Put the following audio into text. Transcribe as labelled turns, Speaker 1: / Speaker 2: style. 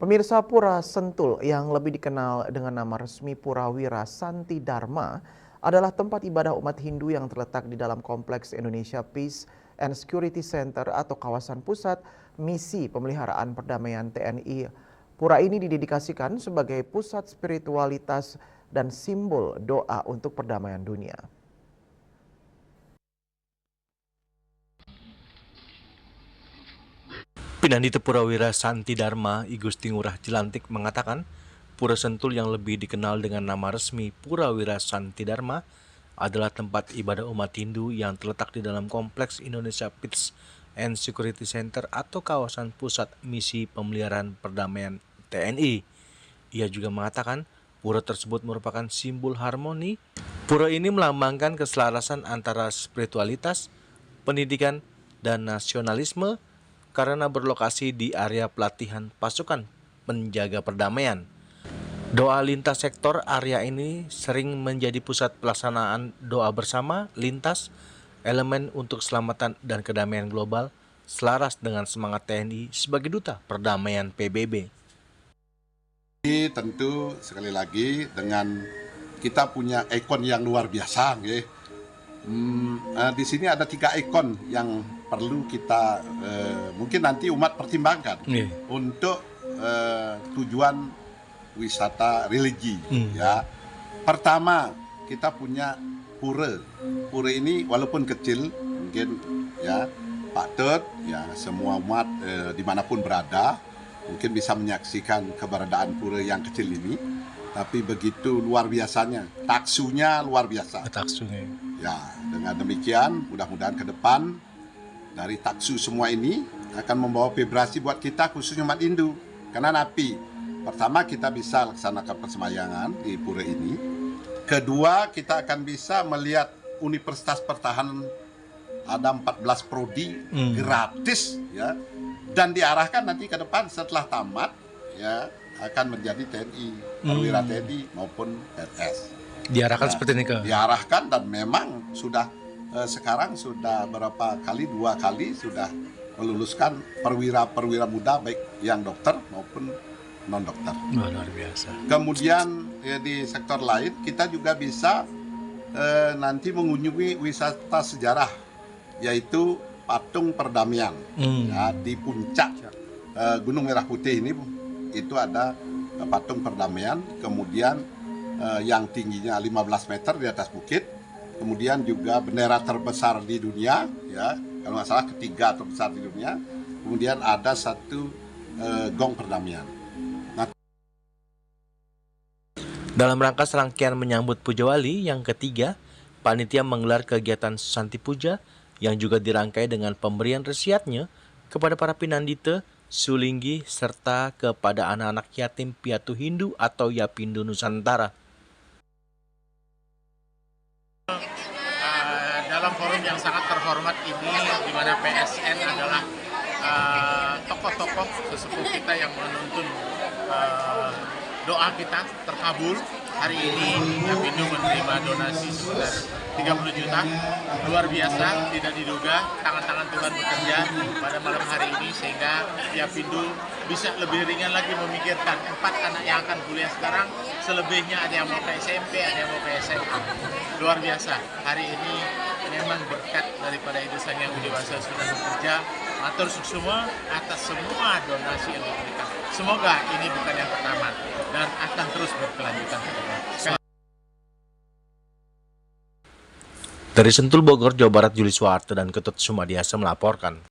Speaker 1: Pemirsa Pura Sentul yang lebih dikenal dengan nama resmi Pura Wira Santi Dharma adalah tempat ibadah umat Hindu yang terletak di dalam kompleks Indonesia Peace and Security Center atau kawasan pusat misi pemeliharaan perdamaian TNI. Pura ini didedikasikan sebagai pusat spiritualitas dan simbol doa untuk perdamaian dunia.
Speaker 2: Pinandita Pura Wira Santi Dharma I Gusti Ngurah Cilantik mengatakan, Pura Sentul yang lebih dikenal dengan nama resmi Pura Wira Santi Dharma adalah tempat ibadah umat Hindu yang terletak di dalam kompleks Indonesia Peace and Security Center atau kawasan pusat misi pemeliharaan perdamaian TNI. Ia juga mengatakan, pura tersebut merupakan simbol harmoni. Pura ini melambangkan keselarasan antara spiritualitas, pendidikan, dan nasionalisme karena berlokasi di area pelatihan pasukan penjaga perdamaian. Doa lintas sektor area ini sering menjadi pusat pelaksanaan doa bersama lintas elemen untuk keselamatan dan kedamaian global selaras dengan semangat TNI sebagai duta perdamaian PBB.
Speaker 3: Ini tentu sekali lagi dengan kita punya ikon yang luar biasa, di sini ada 3 ikon yang perlu kita mungkin nanti umat pertimbangkan untuk tujuan wisata religi. Ya, pertama kita punya pura. Pura ini walaupun kecil, mungkin ya patut ya semua umat dimanapun berada mungkin bisa menyaksikan keberadaan pura yang kecil ini. Tapi begitu luar biasanya, taksunya luar biasa.
Speaker 2: Taksunya.
Speaker 3: Ya, dengan demikian mudah-mudahan ke depan dari taksu semua ini akan membawa vibrasi buat kita khususnya umat Hindu. Karena napi, pertama kita bisa laksanakan persemayangan di pura ini. Kedua, kita akan bisa melihat Universitas Pertahanan ada 14 prodi gratis ya. Dan diarahkan nanti ke depan setelah tamat ya akan menjadi TNI, perwira TNI maupun PNS.
Speaker 2: Diarahkan seperti ini ke?
Speaker 3: Diarahkan dan memang sudah sekarang sudah berapa kali, 2 kali sudah meluluskan perwira-perwira muda baik yang dokter maupun non-dokter.
Speaker 2: Luar biasa.
Speaker 3: Kemudian di sektor lain kita juga bisa nanti mengunjungi wisata sejarah yaitu patung perdamaian ya, di puncak Gunung Merah Putih ini itu ada patung perdamaian, kemudian yang tingginya 15 meter di atas bukit, kemudian juga bendera terbesar di dunia, ya kalau nggak salah ketiga terbesar di dunia, kemudian ada satu gong perdamaian.
Speaker 2: Dalam rangka serangkaian menyambut Puja Wali yang ketiga, panitia menggelar kegiatan Santi Puja yang juga dirangkai dengan pemberian resiatnya kepada para pinandita, sulinggi, serta kepada anak-anak yatim piatu Hindu atau Yapindo Nusantara.
Speaker 4: Dalam forum yang sangat terhormat ini, di mana PSN adalah tokoh-tokoh sesepuh kita yang menuntun doa kita terkabul. Hari ini Yapindo menerima donasi sebesar 30 juta. Luar biasa, tidak diduga tangan-tangan Tuhan bekerja pada malam hari ini sehingga Yapindo bisa lebih ringan lagi memikirkan 4 anak yang akan kuliah sekarang, selebihnya ada yang mau ke SMP, ada yang mau ke SMA. Luar biasa, hari ini memang berkat daripada Ibu Sang Yang Dewasa sudah bekerja. Matur semua atas semua donasi yang diberikan. Semoga ini bukan yang pertama dan akan terus berkelanjutan ke depan.
Speaker 2: Dari Sentul Bogor, Jawa Barat, Juli Suharto dan Ketut Sumadiasa melaporkan.